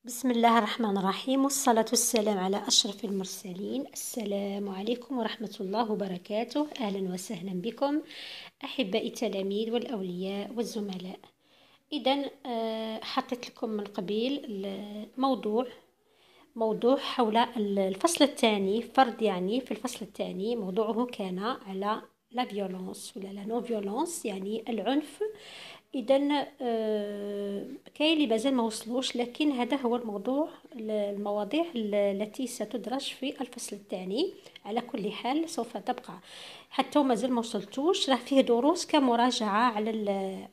بسم الله الرحمن الرحيم، والصلاة والسلام على أشرف المرسلين. السلام عليكم ورحمة الله وبركاته. أهلا وسهلا بكم أحبائي التلاميذ والأولياء والزملاء. إذن حطيت لكم من قبيل موضوع حول الفصل الثاني، فرد يعني في الفصل الثاني موضوعه كان على لا فيولونس ولا لا نون فيولونس، يعني العنف. اذا كاين اللي مازال ما وصلوش، لكن هذا هو المواضيع التي ستدرج في الفصل الثاني. على كل حال سوف تبقى حتى مازال ما وصلتوش، راه فيه دروس كمراجعه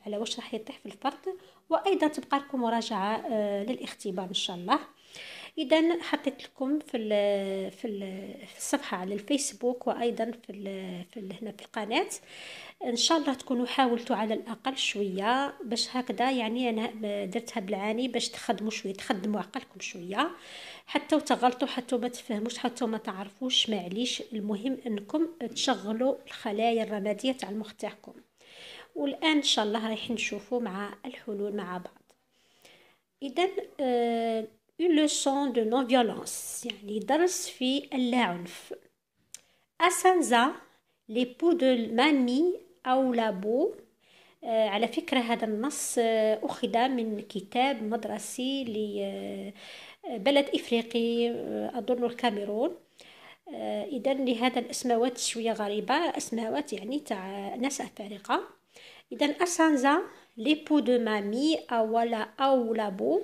على واش راح يطيح في الفرد، وايضا تبقى لكم مراجعه للاختبار ان شاء الله. اذا حطيت لكم في الصفحه على الفيسبوك، وايضا هنا في القناه. ان شاء الله تكونوا حاولتوا على الاقل شويه، باش هكذا يعني انا درتها بالعاني باش تخدموا عقلكم شويه، حتى وتغلطوا، حتى ما تفهموش، حتى ما تعرفوش، معليش. المهم انكم تشغلوا الخلايا الرماديه تاع المخ تاعكم. والان ان شاء الله رايحين نشوفوا مع الحلول مع بعض. اذا une leçon de non violence، يعني درس في اللا عنف. أسانزا l'époux de مامي أو لابو. على فكرة هذا النص أخذ من كتاب مدرسي لبلد إفريقي، أظن الكاميرون. إذا لهذا الأسماوات شوية غريبة، أسماوات يعني تاع ناس أفارقة. إذا أسانزا l'époux de مامي أو لابو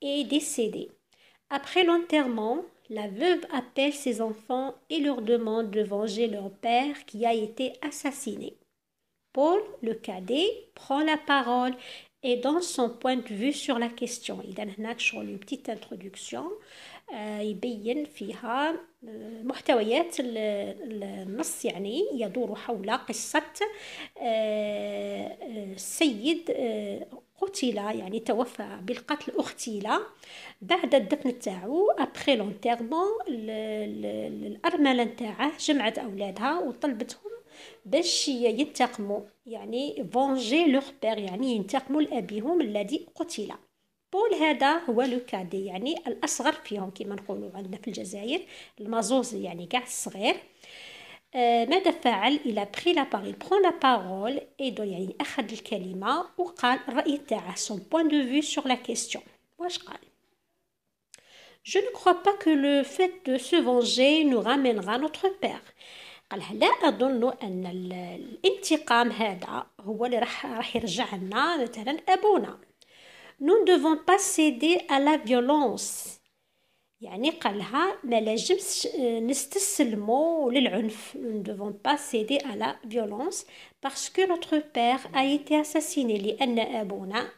est décédé. Après l'enterrement, la veuve appelle ses enfants et leur demande de venger leur père qui a été assassiné. Paul, le cadet, prend la parole et donne son point de vue sur la question. إذا هناك شغل une petite introduction يبين فيها محتويات النص، يعني يدور حول قصة السيد قتل، يعني توفى بالقتل، اغتيل بعد الدفن تاعو. ابخي لونتيرمون الارمله نتاعه جمعت اولادها وطلبتهم باش ينتقموا، يعني فونجي لوغ بير، يعني ينتقموا لابيهم الذي قتل. بول هذا هو لو كادي، يعني الاصغر فيهم كما نقولوا عندنا في الجزائر، المازوز يعني كاع الصغير. ماذا فعل؟ إلى بري لا بارول، برون لا بارول ايدو، يعني أخذ الكلمة وقال الرأي تاعه، سون بوين دو فيو سور لا كيستيون. واش قال؟ Je ne crois pas que le fait de se venger nous ramènera notre père. قال لا أظن أن الانتقام هذا هو اللي راح يرجع لنا مثلا أبونا. Nous ne devons pas céder à la violence. يعني قالها ما لازمش نستسلموا للعنف. Nous ne devons pas céder à la violence parce que notre père a été assassiné، لأن أبونا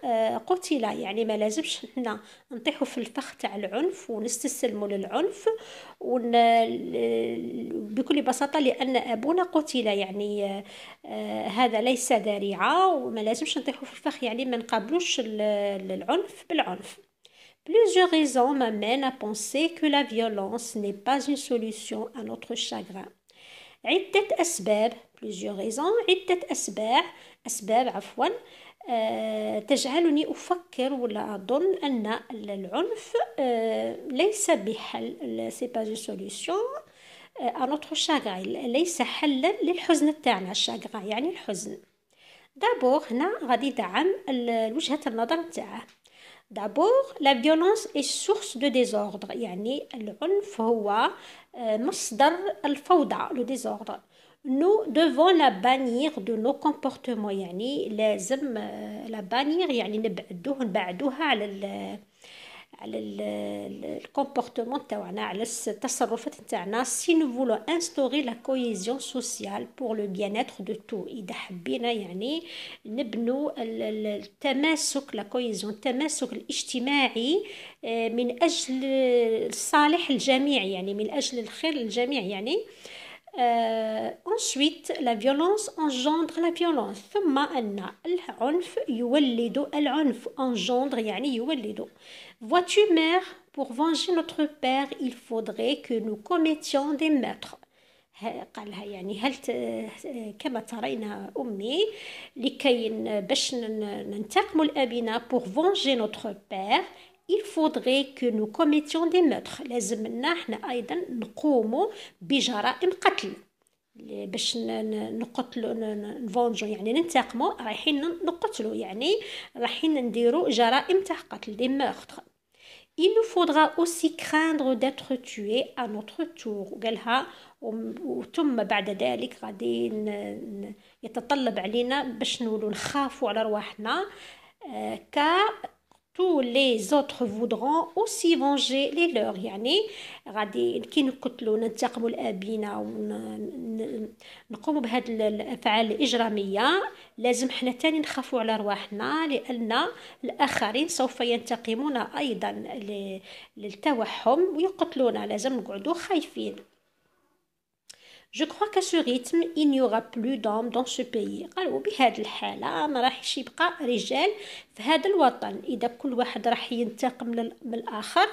قتل. يعني ما لازمش حنا نطيحوا في الفخ تاع العنف ونستسلموا للعنف بكل بساطة، لأن أبونا قتل. يعني هذا ليس ذريعة، وما لازمش نطيحوا في الفخ، يعني ما نقابلوش العنف بالعنف. Plusieurs raisons m'amènent à penser que la violence n'est pas une solution à notre chagrin. عدة أسباب، plusieurs raisons، عدة أسباب عفوا، تجعلني أفكر ولا أظن أن العنف ليس بحل، c'est pas une solution à notre chagrin، ليس حلا للحزن تاعنا. الشاغرا يعني الحزن. دابور هنا غادي يدعم وجهة النظر تاعه. D'abord, la violence est source de désordre، يعني العنف هو مصدر الفوضى، le désordre. Nous devons la bannir de nos comportements، يعني لازم la bannir يعني نبعدوها على الكومبورتمون تاعنا، على التصرفات تاعنا. si nous voulons instaurer la cohésion sociale pour le bien-être de tous، اذا حبينا يعني نبنوا التماسك، لا كوهيزيون، التماسك الاجتماعي من اجل صالح الجميع، يعني من اجل الخير للجميع يعني. ensuite la violence engendre la violence، ثم أن العنف يولد العنف، engendre يعني يولد. vois-tu mère, pour venger notre père il faudrait que nous commettions des meurtres. قالها يعني هل كما ترين أمي، لكي باش ننتقم لأبينا pour venger notre père il faudrait que nous commettions des meurtres. لازمنا احنا أيضا نقوموا بجرائم قتل باش نقتلوا نفونجو يعني ننتقموا رايحين نقتلوا يعني رايحين نديروا جرائم تاع قتل des meurtres. Il nous faudra aussi craindre d'être tués à notre tour. قالها وثم بعد ذلك غادي يتطلب علينا باش نولوا نخافوا على رواحنا car tous les autres voudront aussi venger les leurs يعني غادي كي نقتلوا ننتقموا لابينا ونقوموا بهذه الافعال الاجراميه لازم حنا تاني نخافوا على رواحنا لان الاخرين سوف ينتقمون ايضا للتوحم ويقتلونا لازم نقعدوا خايفين. Je crois qu'à ce rythme, il n'y aura plus d'hommes dans ce pays. قالوا بهذه الحالة ما راحش يبقى رجال في هذا الوطن. إذا كل واحد راح ينتقم من الآخر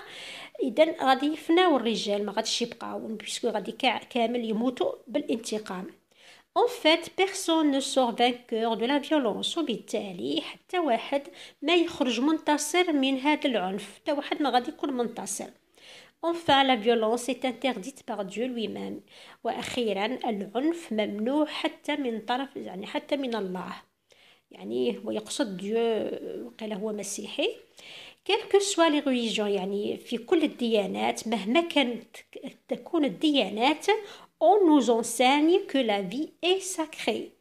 إذا غادي يفناو الرجال ما غاديش يبقاو بيسكو غادي كامل يموتوا بالانتقام. En fait, personne ne sort vainqueur de la violence. وبالتالي حتى واحد ما يخرج منتصر من هذا العنف. حتى واحد ما غادي يكون منتصر. Enfin, la violence est interdite par Dieu lui-même. وأخيرا العنف ممنوع حتى من طرف يعني حتى من الله. يعني هو يقصد ديو وقيل هو مسيحي. Quelles que soient les religions يعني في كل الديانات مهما كانت تكون الديانات on nous enseigne que la vie est sacrée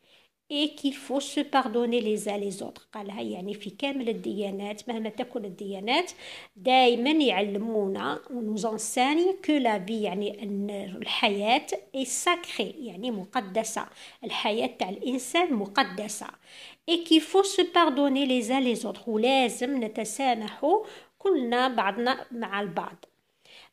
et qu'il faut se pardonner les uns les autres. قالها يعني في كامل الديانات مهما تكون الديانات دائما يعلمونا nous enseigne que la vie يعني أن الحياة est sacrée يعني مقدسة. الحياة تاع الإنسان مقدسة et qu'il faut se pardonner les uns les autres ولازم نتسامحوا كلنا بعضنا مع البعض.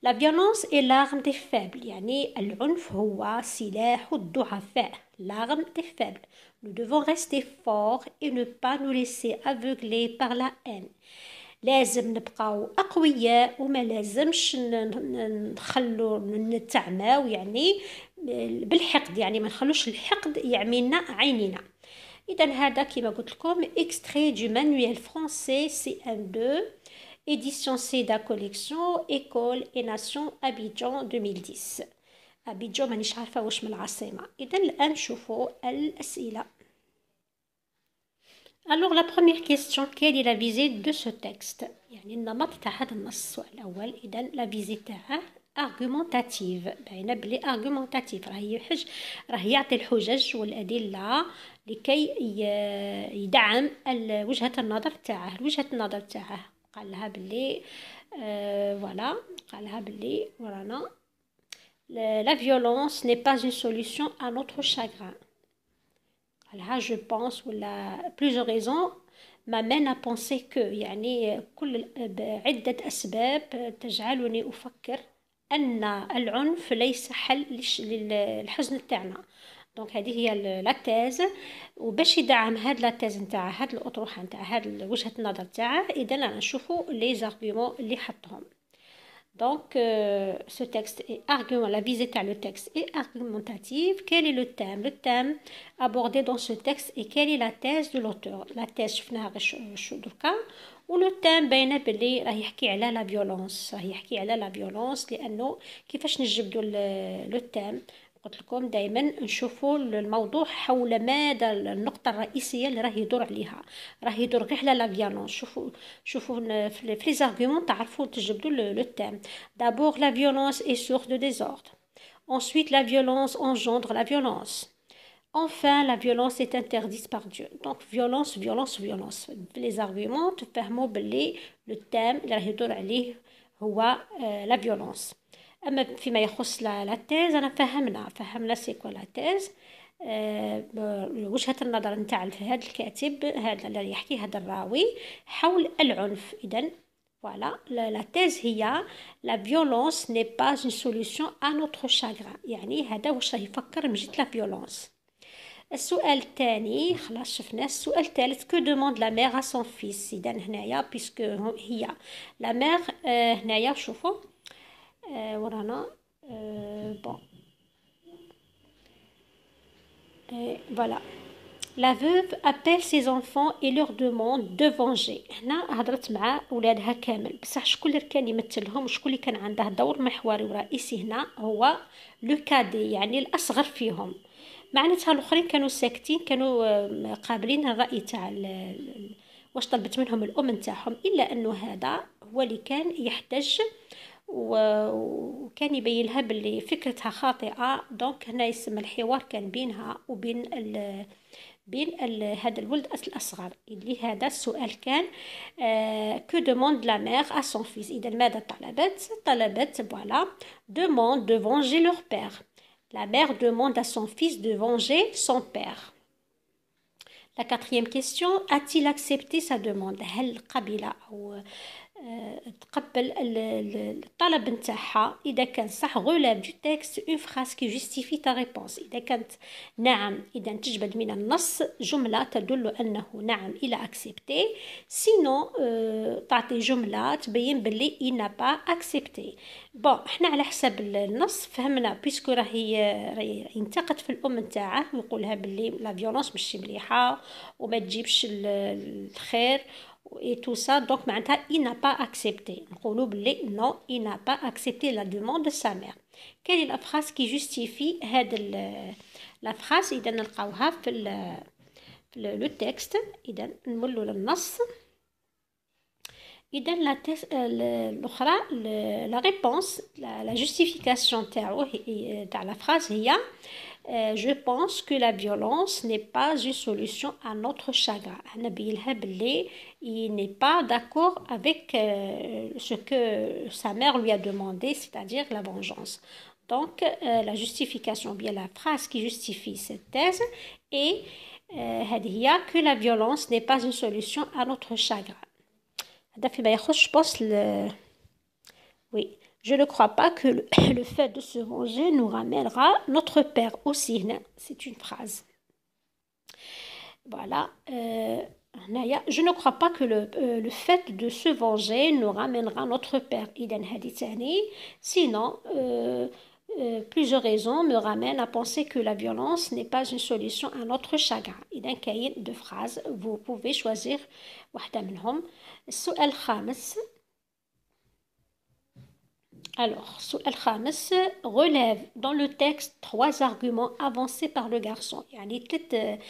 La violence est l'arme des faibles يعني العنف هو سلاح الضعفاء. L'arme des faibles. Nous devons rester forts et ne pas nous laisser aveugler par la haine. لازم نبقاو أقوياء وما لازمش نخلو نتعماو يعني بالحقد يعني ما نخلوش الحقد يعمينا عينينا. إذا هذا كما قلت لكم extrait du manuel français CM2 édition CEDA collection École et Nation Abidjan 2010. أبيجو مانيش عارفة واش من العاصمة. إذا الآن نشوفوا الأسئلة. Alors la première question, quelle est la visée de ce texte؟ يعني النمط تاع هذا النص. السؤال الأول إذا لا فيزي تاعه argumentative باينة بلي argumentative راه يعطي الحجج والأدلة لكي يدعم وجهة النظر تاعه. وجهة النظر تاعه قال لها بلي voilà قال لها بلي ورانا La violence n'est pas une solution à notre chagrin. Alors, je pense ou plusieurs raisons m'amènent à penser que يعني كل عدة أسباب تجعلني أفكر أن العنف ليس حل للحزن تاعنا. دونك هذه هي لا تيز وباش يدعم هاد لا تيز نتاع هاد الأطروحة نتاع هاد وجهة النظر تاعه إذا أنا نشوفوا لي زارغومون اللي حطهم. Donc, ce texte est argument, la visée à le texte est argumentative. Quel est le thème? Le thème abordé dans ce texte et quelle est la thèse de l'auteur? La thèse, ou le thème باينه بلي راه يحكي على لا فيولونس. راه يحكي على لا فيولونس لانه كيفاش نجبدوا لو thème. قلت لكم دائما نشوفوا الموضوع حول ماذا النقطه الرئيسيه اللي راه يدور عليها. راه يدور غير على لا فيولونس. شوفوا في لي زارغومون تعرفوا تجبدوا لو تيم. d'abord la violence est source de désordre. ensuite la violence engendre la violence. Enfin la violence est interdite par Dieu. donc violence. les arguments تفهموا باللي لو تيم اللي راه يدور عليه هو la violence. أما فيما يخص لا تيز أنا فهمنا سيكو لا تيز. وجهة النظر نتاع هذا الكاتب هذا اللي يحكي هذا الراوي حول العنف. إذن voilà la thèse هي la violence n'est pas une solution à notre chagrin. يعني هذا واش راه يفكر من جهة la violence. السؤال الثاني خلاص شفناه. السؤال الثالث que demande la mère à son fils. إذا هنايا puisque هي la mère هنايا شوفوا ورانا bon voilà La veuve appelle ses enfants et leur demande de venger. هنا هضرت مع ولادها كامل، بصح شكون اللي كان يمثلهم وشكون اللي كان عنده دور محوري ورئيسي هنا هو لو كادي، يعني الأصغر فيهم. معناتها الآخرين كانوا ساكتين، كانوا قابلين الرأي تاع واش طلبت منهم الأم نتاعهم، إلا أنه هذا هو اللي كان يحتج وكان يبين لها باللي فكرتها خاطئة. دونك هنا يسمى الحوار كان بينها وبين هذا الولد الأصغر. اللي هذا السؤال كان que demande la mère à son fils. إذا ماذا طلبت voilà demande de venger leur père. La mère demande à son fils de venger son père. La quatrième question, a-t-il accepté sa demande؟ هل قبل أو تقبل الطلب نتاعها؟ إذا كان صح relève du texte une phrase qui justifie ta réponse. إذا كانت نعم، إذا تجبد من النص جملة تدل أنه نعم إلى accepté. sinon تعطي جملة تبين باللي il n'a pas accepté. بون احنا على حسب النص فهمنا بيسكو راهي ينتقد في الأم نتاعه ويقولها باللي لا فيولونس مش مليحة وما تجيبش الخير et tout ça. Donc maintenant il n'a pas accepté. نقولوا باللي non, il n'a pas accepté la demande de sa mère. Quelle est la phrase qui justifie هذا la phrase؟ إذا نلقاوها في le texte. إذا نملوا للنص. إذا الأخرى la réponse la justification تاعو تاع la phrase هي je pense que la violence n'est pas une solution à notre chagrin. نبيلها باللي il n'est pas d'accord avec ce que sa mère lui a demandé, c'est-à-dire la vengeance. Donc la justification, bien la phrase qui justifie cette thèse est هذه هي que la violence n'est pas une solution à notre chagrin. هذا فيما يخص oui. Je ne crois pas que le fait de se venger nous ramènera notre père aussi. C'est une phrase. Voilà. Je ne crois pas que le fait de se venger nous ramènera notre père. Sinon, plusieurs raisons me ramènent à penser que la violence n'est pas une solution à notre chagrin. Il y a deux phrases. Vous pouvez choisir واحدة منهم. السؤال الخامس. Alors, السؤال الخامس relève dans le texte 3 arguments avancés par le garçon. يعني ثلاث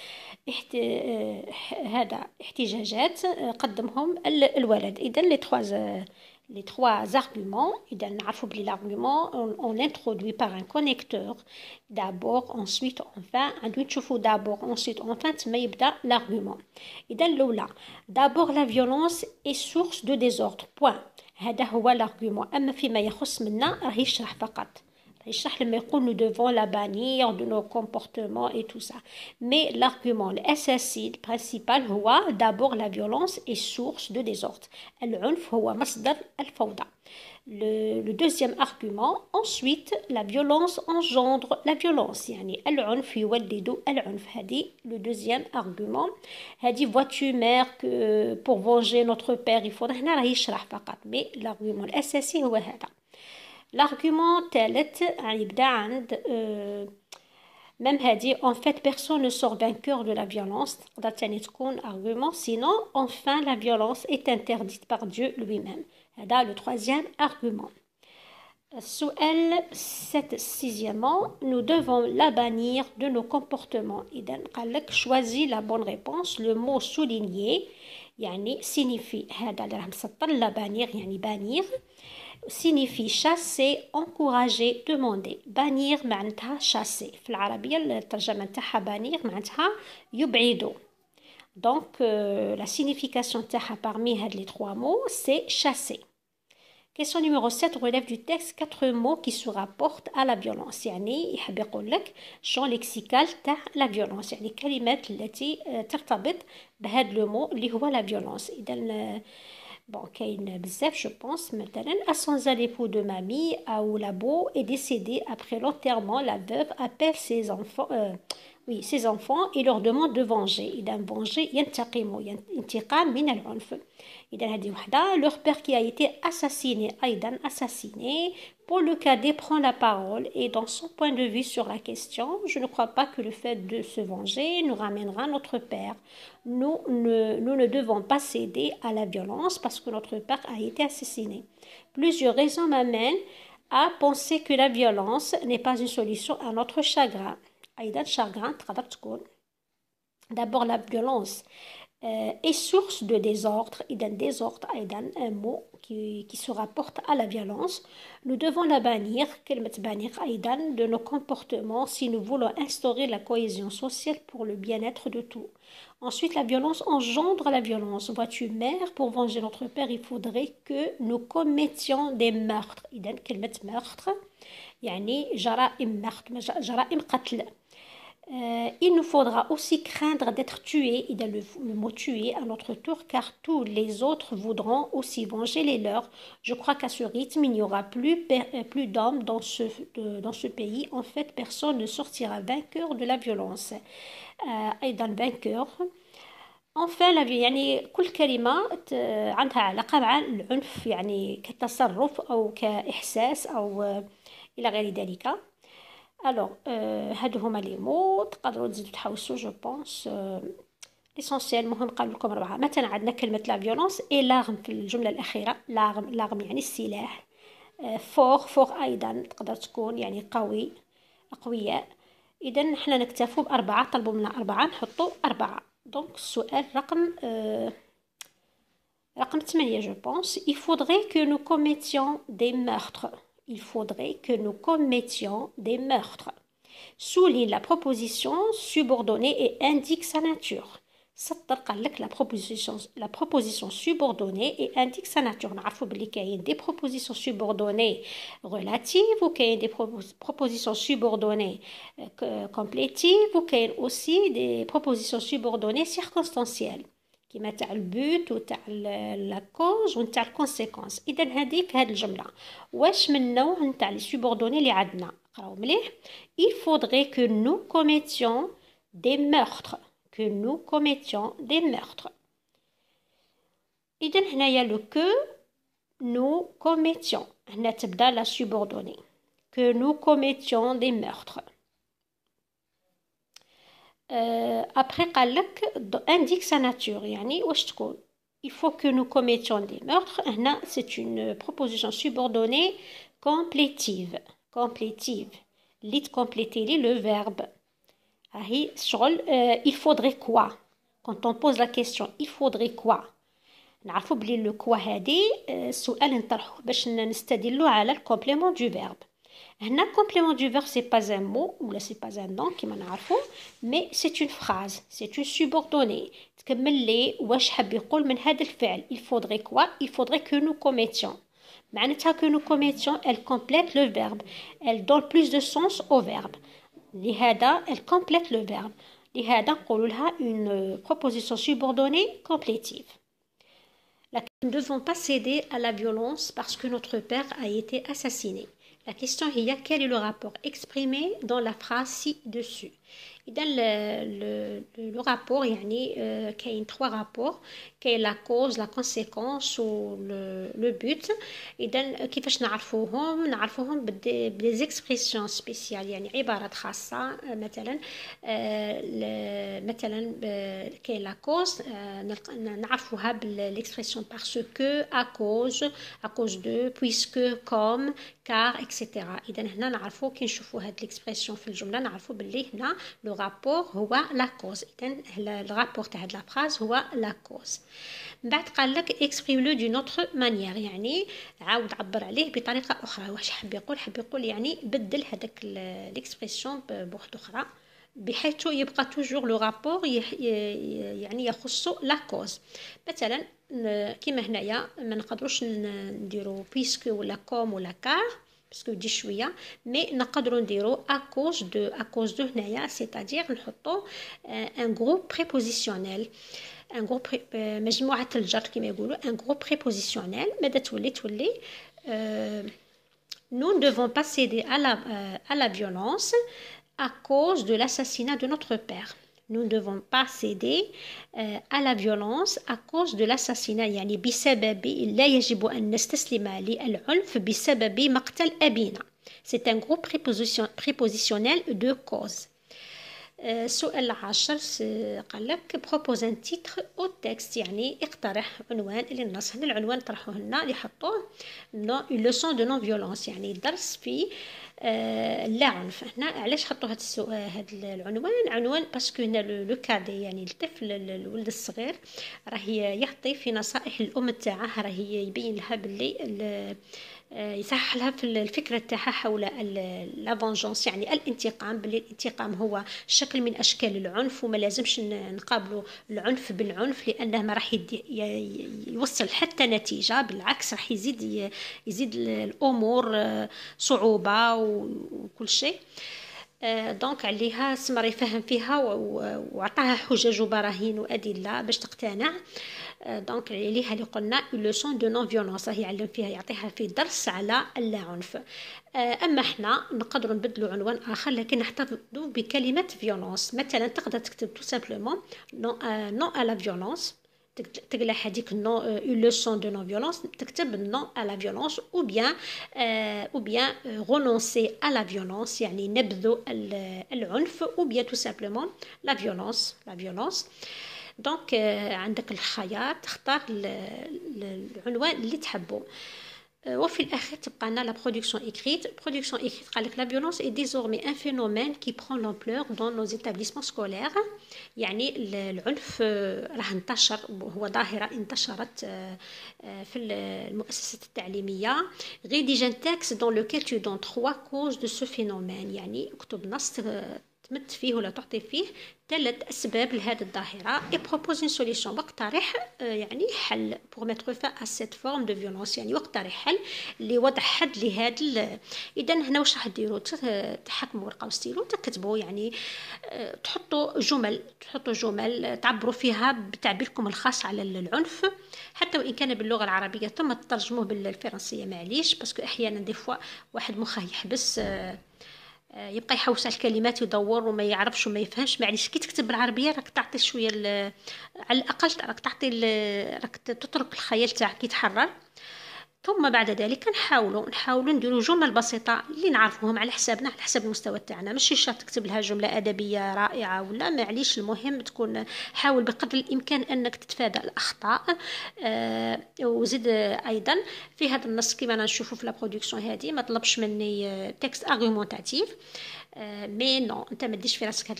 هذا احتجاجات قدمهم الولد. إذا les trois arguments. إذا نعرفوا بلي l'argument on l'introduit par un connecteur d'abord ensuite enfin. عندو نشوفوا d'abord ensuite enfin تما يبدأ l'argument. إذا الأولى d'abord la violence est source de désordre. point. هذا هو l'argument. أما فيما يخص منا راه يشرح فقط. يشرح لما يقول nous devons la bannir de nos comportements et tout ça. Mais l'argument الأساسي principal هو d'abord la violence est source de désordre. العنف هو مصدر الفوضى. Le deuxième argument, ensuite la violence engendre la violence. يعني العنف يولد العنف. هذه le deuxième argument. هذه vois-tu mère que pour venger notre père il faudrait. هنا راه يشرح فقط. Mais l'argument الأساسي هو هذا. L'argument الثالث يبدأ عند même هذه en fait personne ne sort vainqueur de la violence. تقدر تاني تكون argument. Sinon enfin la violence est interdite par Dieu lui-même. هذا le troisième argument. السؤال sixièmement nous devons la bannir de nos comportements. إذا قال لك choisis la bonne réponse. Le mot souligné يعني signifie هذا اللي راح مسطر la bannir يعني bannir signifie chasser, encourager, demander. bannir معناتها chasser. في العربية الترجمة نتاعها bannir معناتها يبعدوا. Donc la signification تاعها parmi هاد les trois mots c'est chasser. Question numéro 7 relève du texte 4 mots qui se rapportent à la violence. يعني يحب يقول لك champ lexical تاع la violence. يعني الكلمات التي ترتبط بهذا le mot اللي هو la violence. إذا bon كاين بزاف je pense. مثلا à sans l'époux de mamie ou la beau est décédée après l'enterrement. La veuve appelle ses enfants oui, ses enfants et leur demande de venger. إذا venger ينتقموا انتقام من العنف. إذا هذه وحدة. Leur père qui a été assassiné أيضا assassiné. Paul le cadet prend la parole et dans son point de vue sur la question, je ne crois pas que le fait de se venger nous ramènera notre père. Nous ne devons pas céder à la violence parce que notre père a été assassiné. Plusieurs raisons m'amènent à penser que la violence n'est pas une solution à notre chagrin. أيضا chagrin تقدر تكون. D'abord la violence est source de désordre. إذا désordre أيضا un mot qui se rapporte à la violence. Nous devons la bannir كلمة bannir أيضا de nos comportements si nous voulons instaurer la cohésion sociale pour le bien-être de tous. Ensuite, la violence engendre la violence. Vois-tu, mère, pour venger notre père, il faudrait que nous commettions des meurtres. إذا كلمة meurtre يعني جرائم قتل. Il nous faudra aussi craindre d'être tués, et le mot tuer à notre tour, car tous les autres voudront aussi venger les leurs. Je crois qu'à ce rythme, il n'y aura plus d'hommes dans ce pays. En fait, personne ne sortira vainqueur de la violence. أيضا vainqueur. Enfin, يعني كل كلمة عندها علاقة مع العنف يعني كتصرف أو كإحساس أو إلى غير ذلك. Alors, هادو هما لي مو تقدروا تزيدوا تحوسوا جو بونس. ليسونسيال مهم قالوا لكم 4. مثلا عندنا كلمة لا فيولونس اي لاغم في الجملة الأخيرة. لاغم يعني السلاح. فور أيضا تقدر تكون يعني قوي أقوياء. إذا نحنا نكتفوا ب4. طلبوا منا 4 نحطوا 4. دونك السؤال رقم 8 je pense. Il faudrait que nous commettions des meurtres. Il faudrait que nous commettions des meurtres. Souligne la proposition subordonnée et indique sa nature. سطر قال لك la proposition subordonnée et indique sa nature. نعرفوا بلي كاين des propositions subordonnées relatives ou كاين des propositions subordonnées complétives ou كاين aussi des propositions subordonnées circonstancielles كيما تاع البوت وتاع لا كوز وتاع الكونسيكونس. اذا هذيك هاد الجمله واش من نوع نتاع لي سوبوردوني اللي عندنا؟ قراو مليح. il faudrait que nous commettions des meurtres. que nous commettions des meurtres. إذا هنايا لو كو nous commettions. هنا تبدا لا subordonnée. que nous commettions des meurtres. après قال لك indique sa nature يعني واش تكون. il faut que nous commettions des meurtres. هنا c'est une proposition subordonnée complétive. اللي تكومبليتي لي le verbe. هي شغل il faudrait quoi. quand on pose la question il faudrait quoi نعرفوا بلي لو كوا هذه السؤال نطرحوه باش نستدلوا على الكومبليمون دو فيرب. هنا complément du verbe c'est pas un mot ولا c'est pas un nom كما نعرفوا mais c'est une phrase, c'est une subordonnée تكمل لي واش حاب يقول من هذا الفعل. il faudrait quoi. il faudrait que nous commettions. معناتها que nous commettions elle complète le verbe, elle donne plus de sens au verbe. لهذا elle complète le verbe. لهذا نقولوا لها une proposition subordonnée complétive. Nous ne devons pas céder à la violence parce que notre père a été assassiné. La question est quel est le rapport exprimé dans la phrase ci-dessus. إذا le rapport يعني كاين 3 rapports. كاين la cause, la conséquence و le but. إذا كيفاش نعرفوهم بالدي expressions spéciales يعني عبارات خاصة. مثلا كاين la cause نعرفوها بالexpression parce que, à cause de, puisque, comme, car, etc. إذا هنا نعرفو كي نشوفو هاد l'expression في الجملة نعرفو باللي هنا le rapport هو la cause. إذا le rapport تاع هاد la phrase هو la cause. من بعد قال لك exprime le d'une autre manière يعني عاود عبر عليه بطريقة أخرى. واش حب يقول يعني بدل هذاك l'expression بوحدة أخرى بحيث يبقى توجور لو رابور يعني يخص لا كوز. مثلا كيما هنايا ما نقدروش نديرو بيسكو ولا كوم ولا كار باسكو دي شويه مي نقدروا نديرو اكوز دو هنايا سيتادير نحطو ان غروب بريبوزيسيونيل ان غروب مجموعه الجر كيما يقولوا ان غروب بريبوزيسيونيل. ماذا تولي nous ne devons pas céder à la violence. à cause de l'assassinat de notre père. Nous ne devons pas céder à la violence à cause de l'assassinat. يعني بسبب لا يجب أن نستسلم للعنف بسبب مقتل أبينا. C'est un groupe prépositionnel de cause. السؤال العاشر قال لك propose un titre au texte يعني اقترح عنوان للنص. هنا العنوان طرحوه لنا اللي حطوه une leçon de non violence يعني درس في لا عنف. هنا علاش حطوا هذا السؤال هذا العنوان باسكو هنا لو كادي يعني الطفل الولد الصغير راه يعطي في نصائح الام تاعه، راه يبين لها باللي يصحح لها في الفكره تاعها حول لا فونجونس يعني الانتقام، باللي الانتقام هو شكل من اشكال العنف وما لازمش نقابلوا العنف بالعنف لانه ما راح يوصل حتى نتيجه، بالعكس راح يزيد الامور صعوبه وكل شيء. دونك عليها سمر يفهم فيها وعطاها حجج وبراهين وادله باش تقتنع. دونك عليها اللي قلنا لوسون دو نون فيولونس، راهي يعلم فيها يعطيها في درس على اللا عنف. اما احنا نقدروا نبدلوا عنوان اخر لكن نحتفظوا بكلمه فيولونس. مثلا تقدر تكتب تو سامبلومون نون à la violence، تقلع هذيك نو une leçon de non violence تكتب نون à la violence ou bien renoncer à la violence يعني نبذوا العنف ou bien tout simplement la violence. دونك عندك الخيار تختار العنوان اللي تحبه. وفي الأخير تبقى لنا la production écrite. قال لك la violence est désormais un phénomène qui prend l'ampleur dans nos établissements scolaires. يعني العنف راح انتشر، هو ظاهرة انتشرت في المؤسسات التعليمية. rédige un texte dans lequel tu donnes 3 causes de ce phénomène يعني اكتب نص تمت فيه ولا تعطي فيه 3 أسباب لهذه الظاهرة. et propose une solution واقترح يعني حل pour mettre fin à cette forme de violence يعني واقترح حل لوضع حد لهذا. إذا هنا واش راح ديروا؟ تحكموا ورقة وستيلو تكتبوا يعني تحطوا جمل تعبروا فيها بتعبيركم الخاص على العنف، حتى وإن كان باللغة العربية ثم تترجموه بالفرنسية معليش باسكو أحيانا دي فوا واحد مخه يحبس يبقى يحوس على الكلمات يدور وما يعرفش وما يفهمش. معليش كي تكتب بالعربيه راك تعطي شويه على الاقل راك تعطي راك تترك الخيال تاعك يتحرر. ثم بعد ذلك نحاولوا نديروا جمل بسيطه اللي نعرفوهم على حسابنا على حسب المستوى تاعنا، ماشي شرط تكتب لها جمله ادبيه رائعه ولا معليش. المهم تكون حاول بقدر الامكان انك تتفادى الاخطاء. وزيد ايضا في هذا النص كما نشوفوا في لا برودكسيون هذه ما طلبش مني تكست ارغومونتاتيف مي نو انت ما تديش في راسك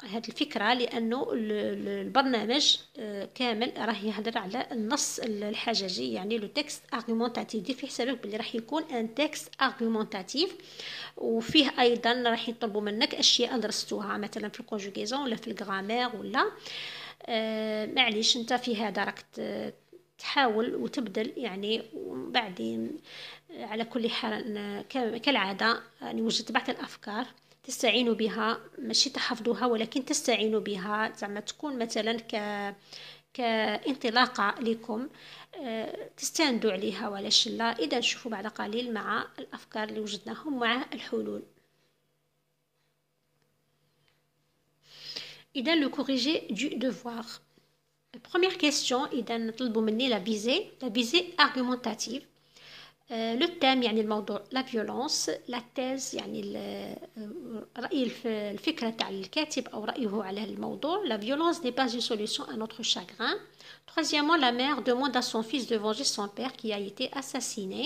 هاد الفكره لانه البرنامج كامل راه يهضر على النص الحججي يعني لو تكست ارغومونتاتيف. دير في حسابك بلي راح يكون ان تكست ارغومونتاتيف وفيه ايضا راح يطلبوا منك اشياء درستوها مثلا في الكونجوغيزون ولا في الغرامير ولا معليش انت في هذا راك تحاول وتبدل يعني. وبعدين على كل حال كالعادة يعني وجدت بعض الأفكار تستعينوا بها، ماشي تحفظوها ولكن تستعينوا بها زعما تكون مثلا كانطلاقة لكم تستندوا عليها وعلاش لا. إذا نشوفوا بعد قليل مع الأفكار اللي وجدناهم مع الحلول. إذا le corrigé du devoir. Première question إذا نطلبوا مني la visée argumentative. لو تام يعني الموضوع لا فيولونس، لا تيز يعني رأي الفكرة تاع الكاتب أو رأيه على الموضوع. لا فيولونس n'est pas une solution à notre chagrin. Troisièmement, la mère demande à son fils de venger son père qui a été assassiné.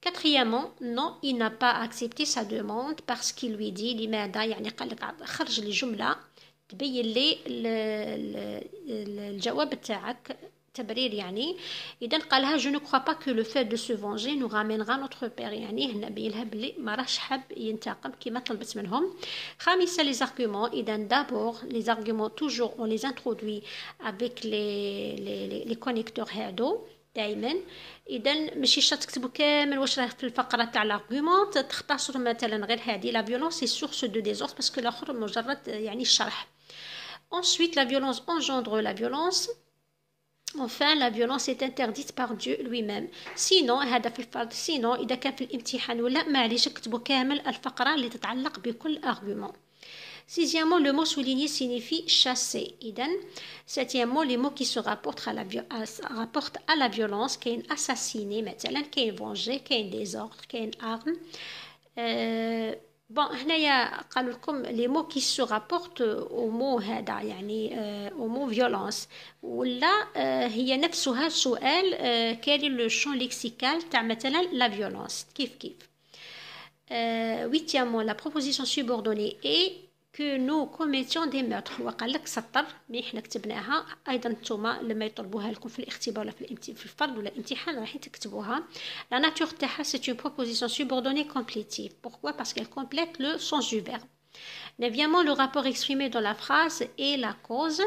Quatrièmement, non, il n'a pas accepté sa demande parce qu'il lui dit لماذا يعني قال لك خرج لي جملة تبين لي الجواب تاعك تبرير يعني. إذا قالها je ne crois pas que le fait de se venger nous ramènera notre père يعني هنا بينها بلي ما راهش حاب ينتقم كما طلبت منهم. خامسا les arguments. إذا d'abord les arguments toujours on les introduit avec les connecteurs هادو دائما. إذا ماشي شرط تكتبوا كامل واش راه في الفقرة تاع الارغيومون، تختصروا مثلا غير هذه لا فيولونس c'est source de désordre باسكو الآخر مجرد يعني الشرح. Ensuite la violence engendre la violence. Enfin, la violence est interdite par Dieu lui-même. Sinon هذا في الفرض. Sinon إذا كان في الامتحان ولا معليش اكتبوا كامل الفقرة اللي تتعلق بكل argument. Sixièmement, le mot souligné signifie chasser. إذن septièmement, les mots qui se rapportent à la violence كاين assassiner مثلا, كاين venger, كاين désordre, كاين arme. bon هنايا قالوا لكم les mots qui se rapportent au mot هذا يعني au mot violence ولا هي نفسها سؤال كاين لو شون ليكسيكال تاع مثلا la violence كيف huitièmement la proposition subordonnée est que nous commettions des meurtres. وقال لك سطر مي حنا كتبناها ايضا نتوما لما يطلبوها لكم في الاختبار ولا في الفرض ولا الامتحان راح تكتبوها. La nature تاعها c'est une proposition subordonnée complétive. Pourquoi? Parce qu'elle complète le sens du verbe. Neuvièmement, le rapport exprimé dans la phrase est la cause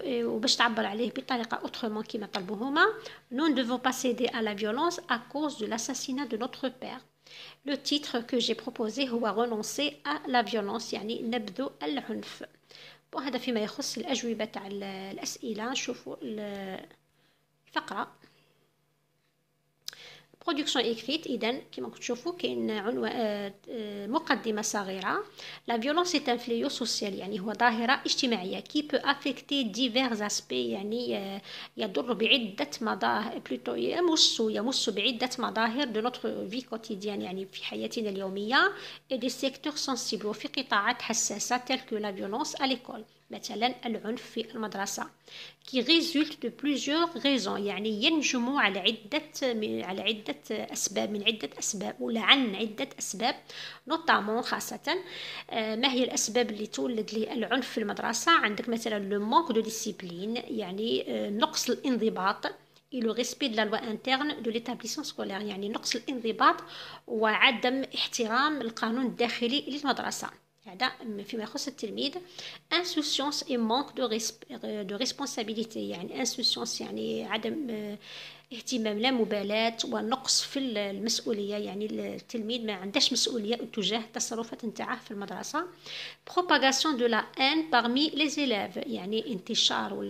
وباش تعبر عليه بطريقة autrement كما طلبوهما. Nous ne devons pas céder à la violence à cause de l'assassinat de notre père. Le titre que j'ai proposé هو renoncer à la violence يعني نبذ العنف. وهذا فيما يخص الأجوبة تاع الأسئلة. نشوفوا الفقرة production écrite. إذن كما تشوفوا كاين مقدمة صغيرة. La violence est un fléau social يعني هو ظاهرة اجتماعية qui peut affecter divers aspects يعني يضر بعدة مظاهر plutôt يمس بعدة مظاهر de notre vie quotidienne يعني في حياتنا اليومية et des secteurs sensibles وفي قطاعات حساسة tels que la violence à l'école. مثلا العنف في المدرسة qui résulte de plusieurs raisons يعني ينجم على عدة أسباب من عدة أسباب ولا عن عدة أسباب notamment خاصة. ما هي الأسباب اللي تولد للعنف في المدرسة؟ عندك مثلا le manque de discipline يعني نقص الانضباط et le respect de la loi interne de l'établissement scolaire يعني نقص الانضباط وعدم احترام القانون الداخلي للمدرسة. هذا فيما يخص التلميذ. insouciance et manque de responsabilité يعني insouciance يعني عدم اهتمام لا مبالاة ونقص في المسؤولية يعني التلميذ ما عندهش مسؤولية تجاه التصرفات نتاعه في المدرسة. propagation de la haine parmi les élèves يعني انتشار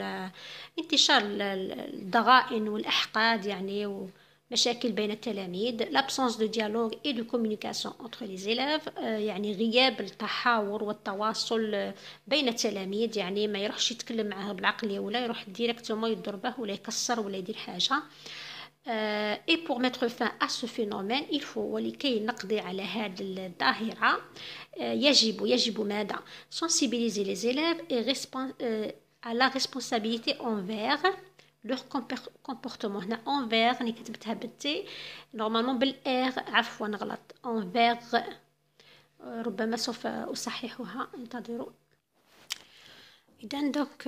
الضغائن والأحقاد يعني مشاكل بين التلاميذ. l'absence de dialogue et de communication entre les élèves يعني غياب التحاور والتواصل بين التلاميذ يعني ما يروحش يتكلم معه بالعقلية ولا يروح ديريكتومون يضربه ولا يكسر ولا يدير حاجة. et pour mettre fin à ce phénomène il faut ولكي نقضي على هذه الظاهرة يجب ماذا؟ sensibiliser les élèves et à la responsabilité envers leur comportement. هنا envers اللي كتبتها بالتي نورمالمون بالار عفوا غلط envers ربما سوف أصححها انتظروا. إذن donc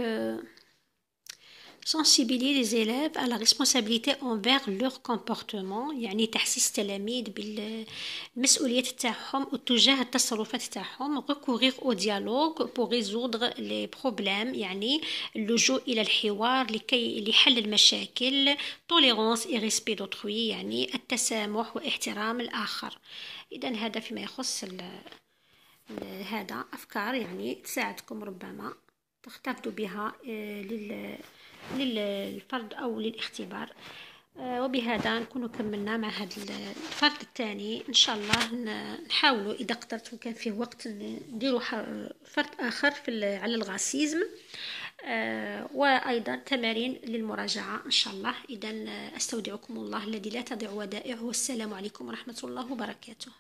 sensibiliser les élèves à la responsabilité envers leur comportement يعني تحسيس التلاميذ بالمسؤولية تاعهم وتجاه التصرفات تاعهم. recourir au dialogue pour résoudre les problèmes يعني اللجوء إلى الحوار لحل المشاكل. tolérance et respect d'autrui يعني التسامح واحترام الآخر. إذن هذا فيما يخص هذا أفكار يعني تساعدكم ربما تحتفظوا بها للفرد أو للاختبار. وبهذا نكون كملنا مع هذا الفرد الثاني. إن شاء الله نحاولوا إذا قدرت وكان فيه وقت نديروا فرد آخر على الغاسيزم وأيضا تمارين للمراجعة إن شاء الله. إذن أستودعكم الله الذي لا تضيع ودائعه والسلام عليكم ورحمة الله وبركاته.